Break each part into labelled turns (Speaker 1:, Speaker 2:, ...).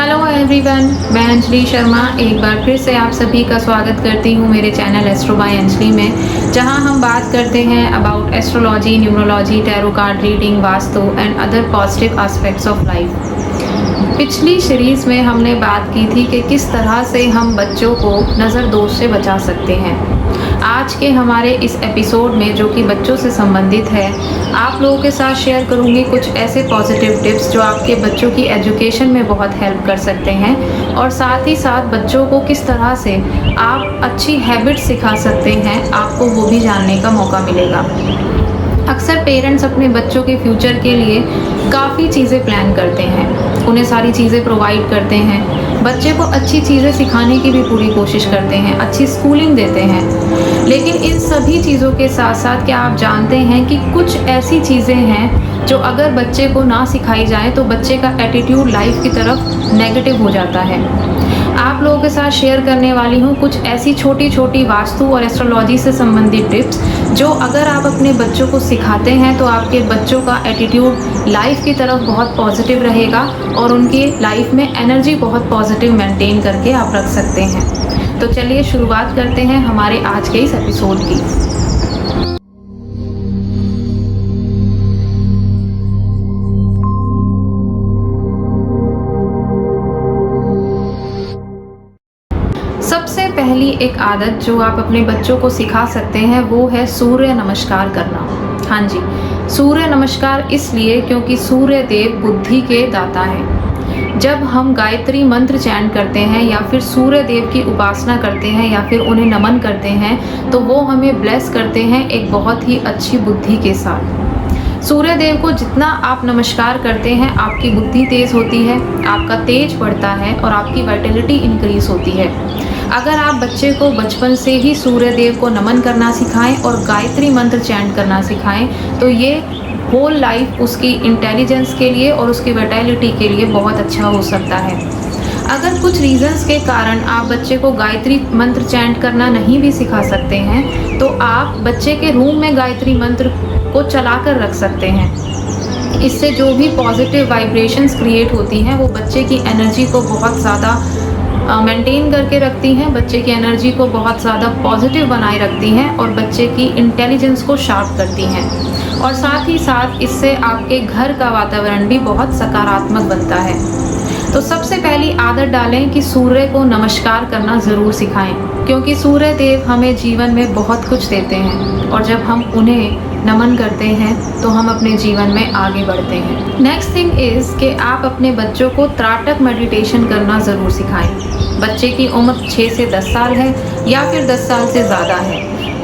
Speaker 1: Hello everyone, मैं अंजलि शर्मा एक बार फिर से आप सभी का स्वागत करती हूँ मेरे चैनल एस्ट्रो बाय अंजलि में, जहाँ हम बात करते हैं about astrology, numerology, tarot card reading, vastu and other positive aspects of life. पिछली सीरीज़ में हमने बात की थी कि किस तरह से हम बच्चों को नज़र दोष से बचा सकते हैं। आज के हमारे इस एपिसोड में, जो कि बच्चों से संबंधित है, आप लोगों के साथ शेयर करूंगी कुछ ऐसे पॉजिटिव टिप्स जो आपके बच्चों की एजुकेशन में बहुत हेल्प कर सकते हैं, और साथ ही साथ बच्चों को किस तरह से आप अच्छी हैबिट्स सिखा सकते हैं, आपको वो भी जानने का मौका मिलेगा। अक्सर पेरेंट्स अपने बच्चों के फ्यूचर के लिए काफ़ी चीज़ें प्लान करते हैं, उन्हें सारी चीज़ें प्रोवाइड करते हैं, बच्चे को अच्छी चीज़ें सिखाने की भी पूरी कोशिश करते हैं, अच्छी स्कूलिंग देते हैं। लेकिन इन सभी चीज़ों के साथ साथ क्या आप जानते हैं कि कुछ ऐसी चीज़ें हैं जो अगर बच्चे को ना सिखाई जाए तो बच्चे का एटीट्यूड लाइफ की तरफ नेगेटिव हो जाता है। आप लोगों के साथ शेयर करने वाली हूँ कुछ ऐसी छोटी छोटी वास्तु और एस्ट्रोलॉजी से संबंधित टिप्स जो अगर आप अपने बच्चों को सिखाते हैं तो आपके बच्चों का एटीट्यूड लाइफ की तरफ बहुत पॉजिटिव रहेगा और उनकी लाइफ में एनर्जी बहुत पॉजिटिव मेंटेन करके आप रख सकते हैं। तो चलिए शुरुआत करते हैं हमारे आज के इस एपिसोड की। सबसे पहली एक आदत जो आप अपने बच्चों को सिखा सकते हैं वो है सूर्य नमस्कार करना। हाँ जी, सूर्य नमस्कार इसलिए क्योंकि सूर्य देव बुद्धि के दाता हैं। जब हम गायत्री मंत्र चैंट करते हैं या फिर सूर्य देव की उपासना करते हैं या फिर उन्हें नमन करते हैं तो वो हमें ब्लेस करते हैं एक बहुत ही अच्छी बुद्धि के साथ। सूर्य देव को जितना आप नमस्कार करते हैं आपकी बुद्धि तेज होती है, आपका तेज बढ़ता है और आपकी वाइटलिटी इंक्रीज होती है। अगर आप बच्चे को बचपन से ही सूर्य देव को नमन करना सिखाएं और गायत्री मंत्र चैंट करना सिखाएं तो ये होल लाइफ उसकी इंटेलिजेंस के लिए और उसकी वाइटलिटी के लिए बहुत अच्छा हो सकता है। अगर कुछ रीजंस के कारण आप बच्चे को गायत्री मंत्र चैंट करना नहीं भी सिखा सकते हैं तो आप बच्चे के रूम में गायत्री मंत्र को चला कर रख सकते हैं। इससे जो भी पॉजिटिव वाइब्रेशंस क्रिएट होती हैं वो बच्चे की एनर्जी को बहुत ज़्यादा मेंटेन करके रखती हैं, बच्चे की एनर्जी को बहुत ज़्यादा पॉजिटिव बनाए रखती हैं और बच्चे की इंटेलिजेंस को शार्प करती हैं। और साथ ही साथ इससे आपके घर का वातावरण भी बहुत सकारात्मक बनता है। तो सबसे पहली आदत डालें कि सूर्य को नमस्कार करना ज़रूर सिखाएं, क्योंकि सूर्य देव हमें जीवन में बहुत कुछ देते हैं और जब हम उन्हें नमन करते हैं तो हम अपने जीवन में आगे बढ़ते हैं। नेक्स्ट थिंग इज़ कि आप अपने बच्चों को त्राटक मेडिटेशन करना ज़रूर सिखाएं। बच्चे की उम्र 6 से 10 साल है या फिर 10 साल से ज़्यादा है,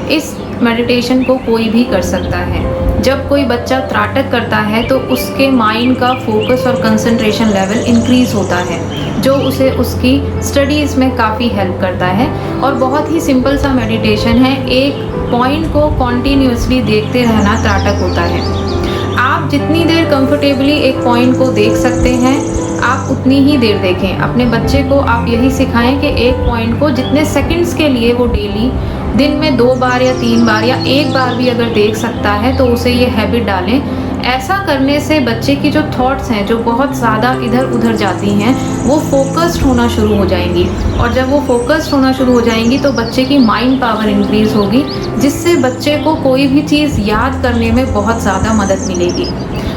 Speaker 1: इस मेडिटेशन को कोई भी कर सकता है। जब कोई बच्चा त्राटक करता है तो उसके माइंड का फोकस और कंसंट्रेशन लेवल इंक्रीज होता है, जो उसे उसकी स्टडीज़ में काफ़ी हेल्प करता है। और बहुत ही सिंपल सा मेडिटेशन है, एक पॉइंट को कॉन्टीन्यूसली देखते रहना त्राटक होता है। आप जितनी देर कंफर्टेबली एक पॉइंट को देख सकते हैं आप उतनी ही देर देखें। अपने बच्चे को आप यही सिखाएं कि एक पॉइंट को जितने सेकंड्स के लिए वो डेली दिन में 2 बार या 3 बार या 1 बार भी अगर देख सकता है तो उसे ये हैबिट डालें। ऐसा करने से बच्चे की जो थॉट्स हैं जो बहुत ज़्यादा इधर उधर जाती हैं वो फोकस्ड होना शुरू हो जाएंगी, और जब वो फोकस्ड होना शुरू हो जाएंगी तो बच्चे की माइंड पावर इंक्रीज होगी, जिससे बच्चे को कोई भी चीज़ याद करने में बहुत ज़्यादा मदद मिलेगी।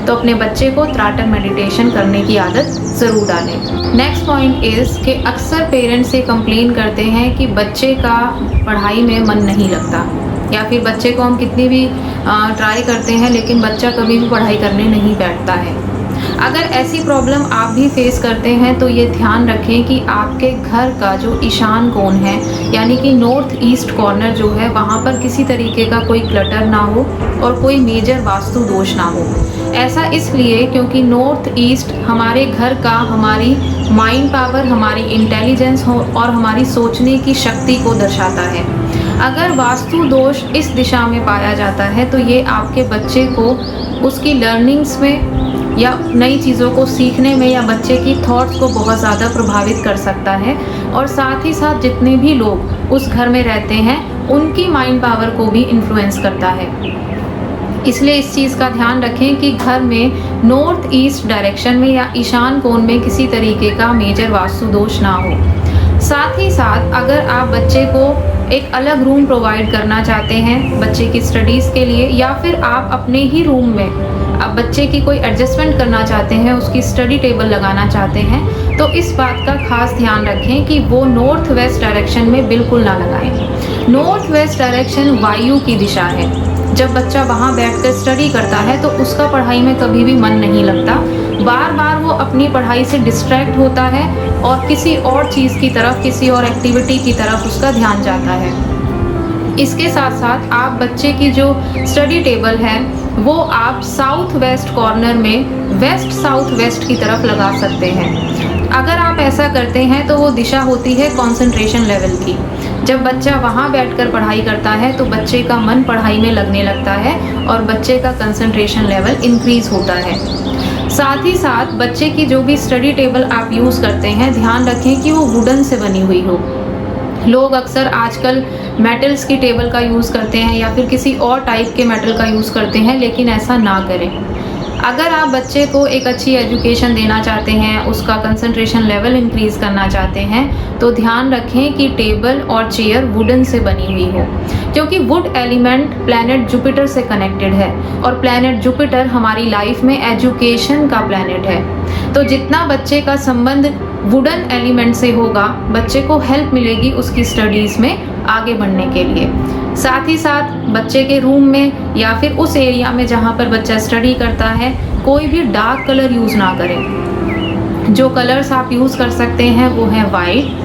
Speaker 1: तो अपने बच्चे को त्राटक मेडिटेशन करने की आदत ज़रूर डालें। नेक्स्ट पॉइंट इज़ कि अक्सर पेरेंट्स से कंप्लेन करते हैं कि बच्चे का पढ़ाई में मन नहीं लगता, या फिर बच्चे को हम कितनी भी ट्राई करते हैं लेकिन बच्चा कभी भी पढ़ाई करने नहीं बैठता है। अगर ऐसी प्रॉब्लम आप भी फेस करते हैं तो ये ध्यान रखें कि आपके घर का जो ईशान कोण है यानी कि नॉर्थ ईस्ट कॉर्नर जो है वहाँ पर किसी तरीके का कोई क्लटर ना हो और कोई मेजर वास्तु दोष ना हो। ऐसा इसलिए क्योंकि नॉर्थ ईस्ट हमारे घर का, हमारी माइंड पावर, हमारी इंटेलिजेंस हो और हमारी सोचने की शक्ति को दर्शाता है। अगर वास्तु दोष इस दिशा में पाया जाता है तो ये आपके बच्चे को उसकी लर्निंग्स में या नई चीज़ों को सीखने में या बच्चे की थॉट्स को बहुत ज़्यादा प्रभावित कर सकता है, और साथ ही साथ जितने भी लोग उस घर में रहते हैं उनकी माइंड पावर को भी इन्फ्लुएंस करता है। इसलिए इस चीज़ का ध्यान रखें कि घर में नॉर्थ ईस्ट डायरेक्शन में या ईशान कोण में किसी तरीके का मेजर वास्तु दोष ना हो। साथ ही साथ अगर आप बच्चे को एक अलग रूम प्रोवाइड करना चाहते हैं बच्चे की स्टडीज़ के लिए, या फिर आप अपने ही रूम में अब बच्चे की कोई एडजस्टमेंट करना चाहते हैं, उसकी स्टडी टेबल लगाना चाहते हैं, तो इस बात का खास ध्यान रखें कि वो नॉर्थ वेस्ट डायरेक्शन में बिल्कुल ना लगाएं। नॉर्थ वेस्ट डायरेक्शन वायु की दिशा है। जब बच्चा वहाँ बैठकर स्टडी करता है तो उसका पढ़ाई में कभी भी मन नहीं लगता, बार बार वो अपनी पढ़ाई से डिस्ट्रैक्ट होता है और किसी और चीज़ की तरफ, किसी और एक्टिविटी की तरफ उसका ध्यान जाता है। इसके साथ साथ आप बच्चे की जो स्टडी टेबल है वो आप साउथ वेस्ट कॉर्नर में वेस्ट साउथ वेस्ट की तरफ लगा सकते हैं। अगर आप ऐसा करते हैं तो वो दिशा होती है कंसंट्रेशन लेवल की। जब बच्चा वहाँ बैठकर पढ़ाई करता है तो बच्चे का मन पढ़ाई में लगने लगता है और बच्चे का कंसंट्रेशन लेवल इंक्रीज होता है। साथ ही साथ बच्चे की जो भी स्टडी टेबल आप यूज़ करते हैं, ध्यान रखें कि वो वुडन से बनी हुई हो। लोग अक्सर आजकल मेटल्स की टेबल का यूज़ करते हैं या फिर किसी और टाइप के मेटल का यूज़ करते हैं, लेकिन ऐसा ना करें। अगर आप बच्चे को एक अच्छी एजुकेशन देना चाहते हैं, उसका कंसंट्रेशन लेवल इंक्रीज करना चाहते हैं, तो ध्यान रखें कि टेबल और चेयर वुडन से बनी हुई हो, क्योंकि वुड एलिमेंट प्लैनेट जुपिटर से कनेक्टेड है और प्लैनेट जुपिटर हमारी लाइफ में एजुकेशन का प्लैनेट है। तो जितना बच्चे का संबंध वुडन एलिमेंट से होगा, बच्चे को हेल्प मिलेगी उसकी स्टडीज़ में आगे बढ़ने के लिए। साथ ही साथ बच्चे के रूम में या फिर उस एरिया में जहाँ पर बच्चा स्टडी करता है, कोई भी डार्क कलर यूज़ ना करें। जो कलर्स आप यूज़ कर सकते हैं वो है वाइट,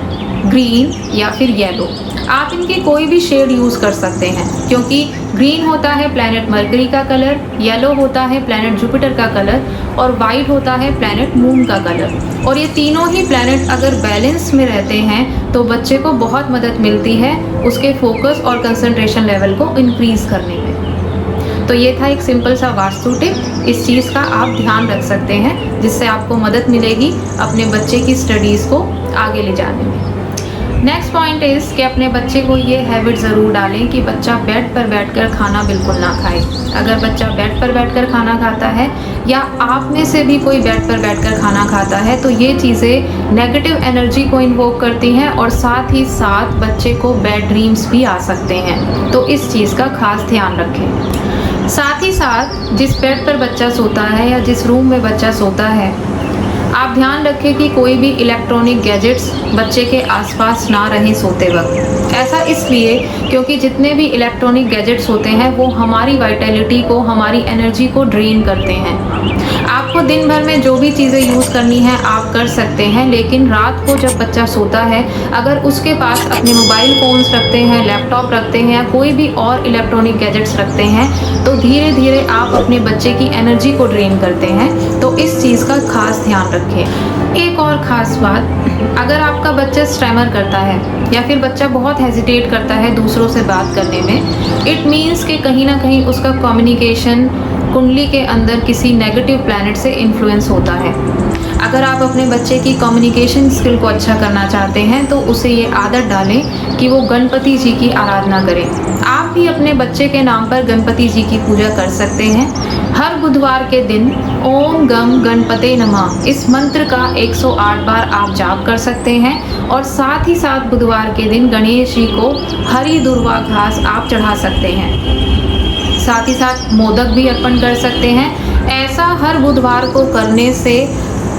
Speaker 1: ग्रीन या फिर येलो। आप इनकी कोई भी शेड यूज़ कर सकते हैं, क्योंकि ग्रीन होता है प्लैनेट मरकरी का कलर, येलो होता है प्लैनेट जुपिटर का कलर और वाइट होता है प्लैनेट मून का कलर। और ये तीनों ही प्लैनेट अगर बैलेंस में रहते हैं तो बच्चे को बहुत मदद मिलती है उसके फोकस और कंसंट्रेशन लेवल को इंक्रीज़ करने में। तो ये था एक सिंपल सा वास्तु टिप। इस चीज़ का आप ध्यान रख सकते हैं, जिससे आपको मदद मिलेगी अपने बच्चे की स्टडीज़ को आगे ले जाने में। नेक्स्ट पॉइंट इज़ कि अपने बच्चे को ये हैबिट ज़रूर डालें कि बच्चा बेड पर बैठकर खाना बिल्कुल ना खाए। अगर बच्चा बेड पर बैठकर खाना खाता है या आप में से भी कोई बेड पर बैठकर खाना खाता है, तो ये चीज़ें नेगेटिव एनर्जी को इन्वोक करती हैं और साथ ही साथ बच्चे को बैड ड्रीम्स भी आ सकते हैं। तो इस चीज़ का खास ध्यान रखें। साथ ही साथ जिस बेड पर बच्चा सोता है या जिस रूम में बच्चा सोता है, आप ध्यान रखें कि कोई भी इलेक्ट्रॉनिक गैजेट्स बच्चे के आसपास ना रहें सोते वक्त। ऐसा इसलिए क्योंकि जितने भी इलेक्ट्रॉनिक गैजेट्स होते हैं वो हमारी वाइटैलिटी को, हमारी एनर्जी को ड्रेन करते हैं। आपको दिन भर में जो भी चीज़ें यूज़ करनी है आप कर सकते हैं, लेकिन रात को जब बच्चा सोता है अगर उसके पास अपने मोबाइल फ़ोन्स रखते हैं, लैपटॉप रखते हैं या कोई भी और इलेक्ट्रॉनिक गैजेट्स रखते हैं, तो धीरे धीरे आप अपने बच्चे की एनर्जी को ड्रेन करते हैं। तो इस चीज़ का खास ध्यान रखें। एक और ख़ास बात, अगर आपका बच्चा स्ट्रैमर करता है या फिर बच्चा बहुत हेजिटेट करता है दूसरों से बात करने में, इट मीन्स कि कहीं ना कहीं उसका कम्युनिकेशन कुंडली के अंदर किसी नेगेटिव प्लैनेट से इन्फ्लुएंस होता है। अगर आप अपने बच्चे की कम्युनिकेशन स्किल को अच्छा करना चाहते हैं तो उसे ये आदत डालें कि वो गणपति जी की आराधना करें। आप भी अपने बच्चे के नाम पर गणपति जी की पूजा कर सकते हैं। हर बुधवार के दिन ओम गम गणपते नमः इस मंत्र का 108 बार आप जाप कर सकते हैं और साथ ही साथ बुधवार के दिन गणेश जी को हरी दुर्वा घास आप चढ़ा सकते हैं। साथ ही साथ मोदक भी अर्पण कर सकते हैं। ऐसा हर बुधवार को करने से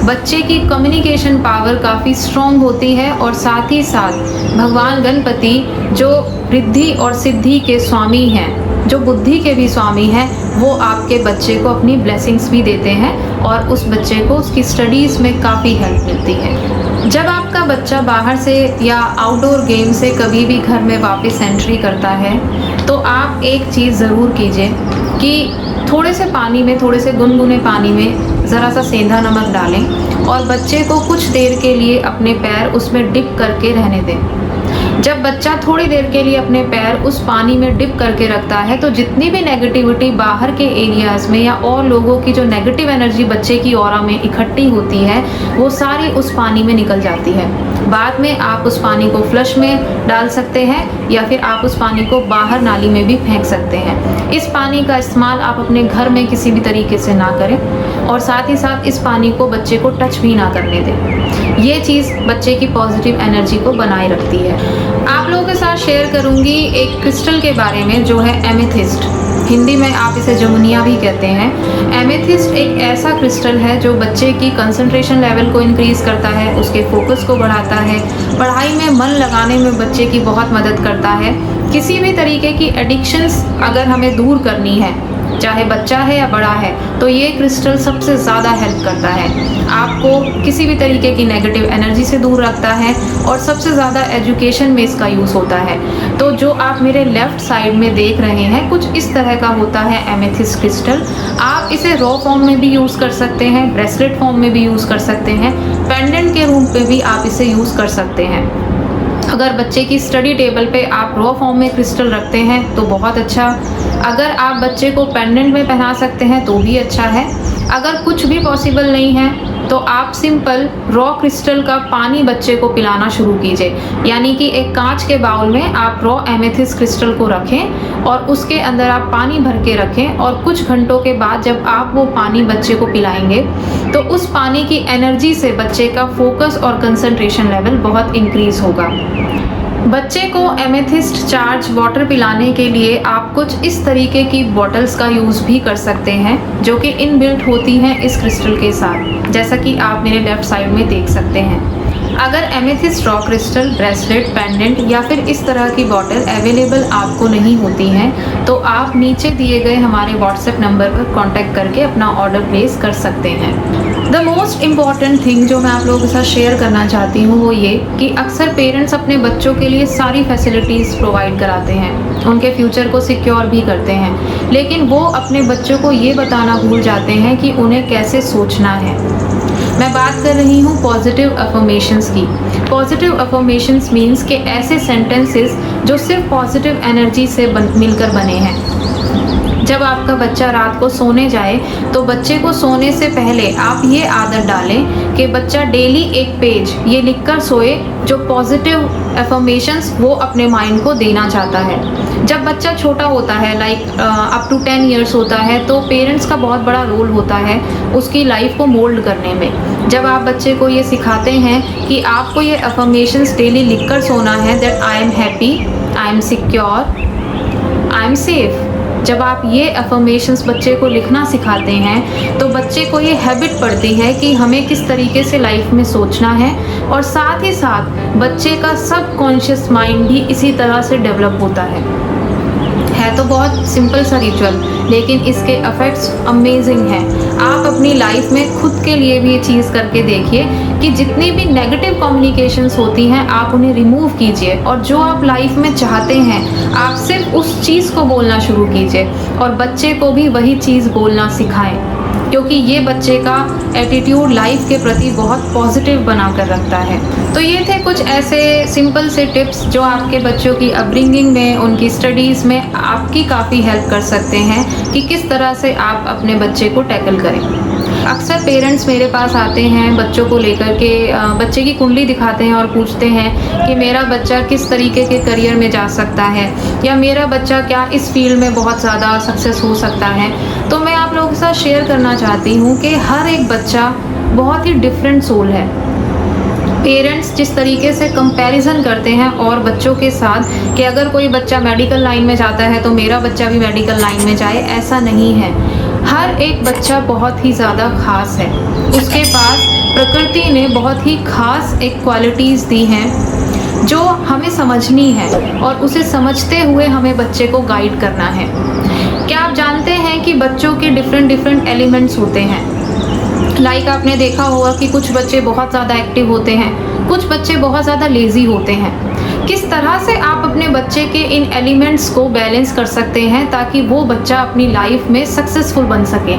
Speaker 1: बच्चे की कम्युनिकेशन पावर काफ़ी स्ट्रॉन्ग होती है और साथ ही साथ भगवान गणपति जो रिद्धि और सिद्धि के स्वामी हैं, जो बुद्धि के भी स्वामी हैं, वो आपके बच्चे को अपनी ब्लेसिंग्स भी देते हैं और उस बच्चे को उसकी स्टडीज़ में काफ़ी हेल्प मिलती है। जब आपका बच्चा बाहर से या आउटडोर गेम से कभी भी घर में वापस एंट्री करता है तो आप एक चीज़ ज़रूर कीजिए कि थोड़े से पानी में, थोड़े से गुनगुने पानी में ज़रा सा सेंधा नमक डालें और बच्चे को कुछ देर के लिए अपने पैर उसमें डिप करके रहने दें। जब बच्चा थोड़ी देर के लिए अपने पैर उस पानी में डिप करके रखता है तो जितनी भी नेगेटिविटी बाहर के एरियाज़ में या और लोगों की जो नेगेटिव एनर्जी बच्चे की ऑरा में इकट्ठी होती है वो सारी उस पानी में निकल जाती है। बाद में आप उस पानी को फ्लश में डाल सकते हैं या फिर आप उस पानी को बाहर नाली में भी फेंक सकते हैं। इस पानी का इस्तेमाल आप अपने घर में किसी भी तरीके से ना करें और साथ ही साथ इस पानी को बच्चे को टच भी ना करने दें। ये चीज़ बच्चे की पॉजिटिव एनर्जी को बनाए रखती है। आप लोगों के साथ शेयर करूँगी एक क्रिस्टल के बारे में जो है एमेथिस्ट। हिंदी में आप इसे जमुनिया भी कहते हैं। एमेथिस्ट एक ऐसा क्रिस्टल है जो बच्चे की कंसंट्रेशन लेवल को इंक्रीज करता है, उसके फोकस को बढ़ाता है, पढ़ाई में मन लगाने में बच्चे की बहुत मदद करता है। किसी भी तरीके की एडिक्शंस अगर हमें दूर करनी है, चाहे बच्चा है या बड़ा है, तो ये क्रिस्टल सबसे ज़्यादा हेल्प करता है। आपको किसी भी तरीके की नेगेटिव एनर्जी से दूर रखता है और सबसे ज़्यादा एजुकेशन में इसका यूज़ होता है। तो जो आप मेरे लेफ़्ट साइड में देख रहे हैं कुछ इस तरह का होता है एमेथिस्ट क्रिस्टल। आप इसे रॉ फॉर्म में भी यूज़ कर सकते हैं, ब्रेसलेट फॉर्म में भी यूज़ कर सकते हैं, पेंडेंट के रूप में भी आप इसे यूज़ कर सकते हैं। अगर बच्चे की स्टडी टेबल पे आप रॉ फॉर्म में क्रिस्टल रखते हैं तो बहुत अच्छा। अगर आप बच्चे को पेंडेंट में पहना सकते हैं तो भी अच्छा है। अगर कुछ भी पॉसिबल नहीं है तो आप सिंपल रॉ क्रिस्टल का पानी बच्चे को पिलाना शुरू कीजिए। यानी कि एक कांच के बाउल में आप रॉ एमेथिस्ट क्रिस्टल को रखें और उसके अंदर आप पानी भर के रखें और कुछ घंटों के बाद जब आप वो पानी बच्चे को पिलाएंगे तो उस पानी की एनर्जी से बच्चे का फोकस और कंसंट्रेशन लेवल बहुत इंक्रीज होगा। बच्चे को एमेथिस्ट चार्ज वाटर पिलाने के लिए आप कुछ इस तरीके की बॉटल्स का यूज़ भी कर सकते हैं जो कि इनबिल्ट होती हैं इस क्रिस्टल के साथ, जैसा कि आप मेरे लेफ़्ट साइड में देख सकते हैं। अगर amethyst raw crystal, bracelet, pendant या फिर इस तरह की बॉटल अवेलेबल आपको नहीं होती हैं तो आप नीचे दिए गए हमारे व्हाट्सएप नंबर पर कांटेक्ट करके अपना ऑर्डर प्लेस कर सकते हैं। द मोस्ट इम्पॉर्टेंट थिंग जो मैं आप लोगों के साथ शेयर करना चाहती हूँ वो ये कि अक्सर पेरेंट्स अपने बच्चों के लिए सारी फैसिलिटीज़ प्रोवाइड कराते हैं, उनके फ्यूचर को सिक्योर भी करते हैं, लेकिन वो अपने बच्चों को ये बताना भूल जाते हैं कि उन्हें कैसे सोचना है। मैं बात कर रही हूँ पॉजिटिव अफर्मेशंस की। पॉजिटिव अफर्मेशंस मीन्स के ऐसे सेंटेंसेस जो सिर्फ पॉजिटिव एनर्जी से मिलकर बने हैं। जब आपका बच्चा रात को सोने जाए तो बच्चे को सोने से पहले आप ये आदत डालें कि बच्चा डेली एक पेज ये लिखकर सोए जो पॉजिटिव अफर्मेशंस वो अपने माइंड को देना चाहता है। जब बच्चा छोटा होता है लाइक अप टू 10 इयर्स होता है तो पेरेंट्स का बहुत बड़ा रोल होता है उसकी लाइफ को मोल्ड करने में। जब आप बच्चे को ये सिखाते हैं कि आपको ये अफर्मेशंस डेली लिखकर सोना है, that I am happy, I am secure, I am safe. जब आप ये अफर्मेशंस बच्चे को लिखना सिखाते हैं तो बच्चे को ये हैबिट पड़ती है कि हमें किस तरीके से लाइफ में सोचना है और साथ ही साथ बच्चे का सबकॉन्शियस माइंड भी इसी तरह से डेवलप होता है। तो बहुत सिंपल सा रिचुअल लेकिन इसके इफेक्ट्स अमेजिंग हैं। आप अपनी लाइफ में खुद के लिए भी ये चीज़ करके देखिए कि जितनी भी नेगेटिव कम्युनिकेशंस होती हैं आप उन्हें रिमूव कीजिए और जो आप लाइफ में चाहते हैं आप सिर्फ उस चीज़ को बोलना शुरू कीजिए और बच्चे को भी वही चीज़ बोलना सिखाएं, क्योंकि ये बच्चे का एटीट्यूड लाइफ के प्रति बहुत पॉजिटिव बना कर रखता है। तो ये थे कुछ ऐसे सिंपल से टिप्स जो आपके बच्चों की अपब्रिंगिंग में, उनकी स्टडीज़ में आपकी काफ़ी हेल्प कर सकते हैं कि किस तरह से आप अपने बच्चे को टैकल करें। अक्सर पेरेंट्स मेरे पास आते हैं बच्चों को लेकर के, बच्चे की कुंडली दिखाते हैं और पूछते हैं कि मेरा बच्चा किस तरीके के करियर में जा सकता है या मेरा बच्चा क्या इस फील्ड में बहुत ज़्यादा सक्सेस हो सकता है। तो मैं आप लोगों के साथ शेयर करना चाहती हूँ कि हर एक बच्चा बहुत ही डिफरेंट सोल है। पेरेंट्स जिस तरीके से कंपैरिजन करते हैं और बच्चों के साथ कि अगर कोई बच्चा मेडिकल लाइन में जाता है तो मेरा बच्चा भी मेडिकल लाइन में जाए, ऐसा नहीं है। हर एक बच्चा बहुत ही ज़्यादा ख़ास है, उसके पास प्रकृति ने बहुत ही ख़ास एक क्वालिटीज़ दी हैं जो हमें समझनी है और उसे समझते हुए हमें बच्चे को गाइड करना है। क्या आप जानते हैं कि बच्चों के डिफरेंट एलिमेंट्स होते हैं? लाइक आपने देखा होगा कि कुछ बच्चे बहुत ज़्यादा एक्टिव होते हैं, कुछ बच्चे बहुत ज़्यादा लेज़ी होते हैं। किस तरह से आप अपने बच्चे के इन एलिमेंट्स को बैलेंस कर सकते हैं ताकि वो बच्चा अपनी लाइफ में सक्सेसफुल बन सके।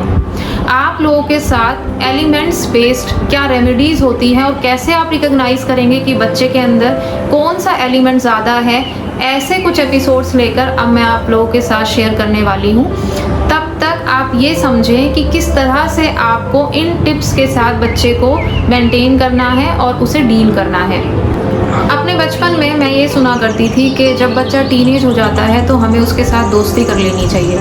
Speaker 1: आप लोगों के साथ एलिमेंट्स बेस्ड क्या रेमेडीज़ होती हैं और कैसे आप रिकॉग्नाइज करेंगे कि बच्चे के अंदर कौन सा एलिमेंट ज़्यादा है, ऐसे कुछ एपिसोड्स लेकर अब मैं आप लोगों के साथ शेयर करने वाली हूँ। तब तक आप ये समझें कि किस तरह से आपको इन टिप्स के साथ बच्चे को मेंटेन करना है और उसे डील करना है। अपने बचपन में मैं ये सुना करती थी कि जब बच्चा टीनेज हो जाता है तो हमें उसके साथ दोस्ती कर लेनी चाहिए,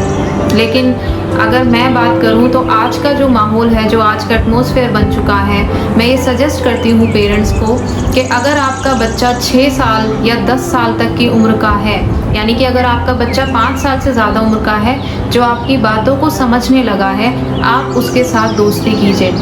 Speaker 1: लेकिन अगर मैं बात करूं तो आज का जो माहौल है, जो आज का एटमॉस्फेयर बन चुका है, मैं ये सजेस्ट करती हूँ पेरेंट्स को कि अगर आपका बच्चा 6 साल या 10 साल तक की उम्र का है, यानी कि अगर आपका बच्चा 5 साल से ज़्यादा उम्र का है, जो आपकी बातों को समझने लगा है, आप उसके साथ दोस्ती कीजिए।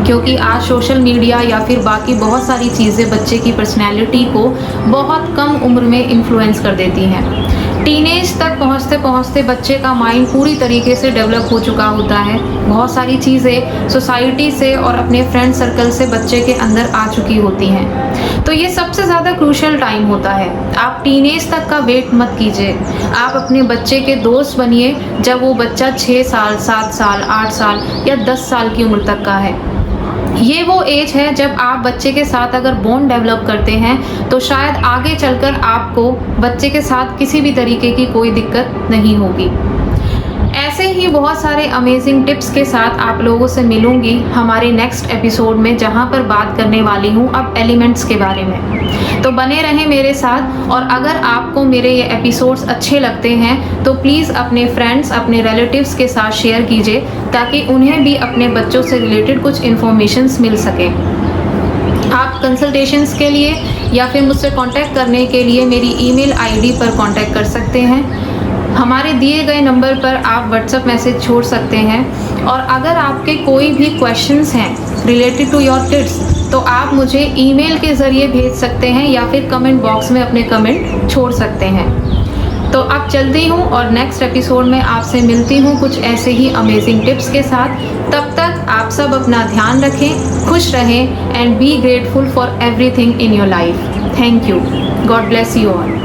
Speaker 1: क्योंकि आज सोशल मीडिया या फिर बाकी बहुत सारी चीज़ें बच्चे की पर्सनैलिटी को बहुत कम उम्र में इन्फ्लुएंस कर देती हैं। टीनेज तक पहुंचते पहुंचते बच्चे का माइंड पूरी तरीके से डेवलप हो चुका होता है। बहुत सारी चीज़ें सोसाइटी से और अपने फ्रेंड सर्कल से बच्चे के अंदर आ चुकी होती हैं। तो ये सबसे ज़्यादा क्रूशियल टाइम होता है। आप टीनेज तक का वेट मत कीजिए, आप अपने बच्चे के दोस्त बनिए जब वो बच्चा 6 साल, 7 साल, 8 साल या 10 साल की उम्र तक का है। ये वो एज है जब आप बच्चे के साथ अगर बॉन्ड डेवलप करते हैं तो शायद आगे चलकर आपको बच्चे के साथ किसी भी तरीके की कोई दिक्कत नहीं होगी। ऐसे ही बहुत सारे अमेजिंग टिप्स के साथ आप लोगों से मिलूंगी हमारे नेक्स्ट एपिसोड में, जहां पर बात करने वाली हूं अब एलिमेंट्स के बारे में। तो बने रहें मेरे साथ, और अगर आपको मेरे ये एपिसोड्स अच्छे लगते हैं तो प्लीज़ अपने फ्रेंड्स, अपने रिलेटिव्स के साथ शेयर कीजिए ताकि उन्हें भी अपने बच्चों से रिलेटेड कुछ इन्फॉर्मेशंस मिल सके। आप कंसल्टेशंस के लिए या फिर मुझसे कांटेक्ट करने के लिए मेरी ईमेल आईडी पर कांटेक्ट कर सकते हैं। हमारे दिए गए नंबर पर आप व्हाट्सएप मैसेज छोड़ सकते हैं। और अगर आपके कोई भी क्वेश्चंस हैं रिलेटेड टू योर किड्स तो आप मुझे ईमेल के ज़रिए भेज सकते हैं या फिर कमेंट बॉक्स में अपने कमेंट छोड़ सकते हैं। तो अब चलती हूँ और नेक्स्ट एपिसोड में आपसे मिलती हूँ कुछ ऐसे ही अमेजिंग टिप्स के साथ। तब तक आप सब अपना ध्यान रखें, खुश रहें and be grateful for everything in your life. Thank you. God bless you all.